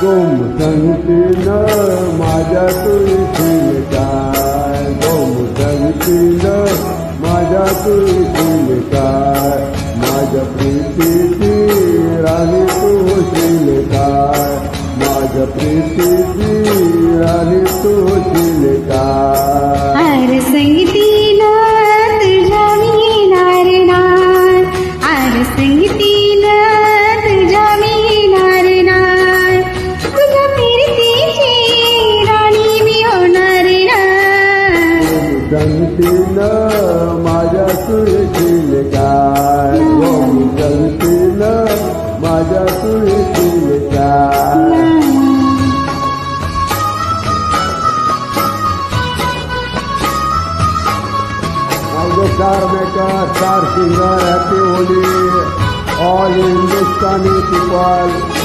गोमूतंतीनं माझ्या तुळशील काय, गोमूतंतीनं माझ्या तुळशील काय, माझ्या प्रीतीची राणी तू होशील काय, माझ्या प्रीतीची राणी तू होशील काय. आर संगतीनं तुझ्या मी येणार नाय, आर संगतीनं तुझ्या मी येणार नाय, तुझ्या प्रीतीची राणी मी होणार नाय. गोमूतंतीनं माझ्या तुळशील काय, गोमूतंतीनं माझ्या तुळशील काय. Star maker, star singer, happy Holi, all Hindustani people.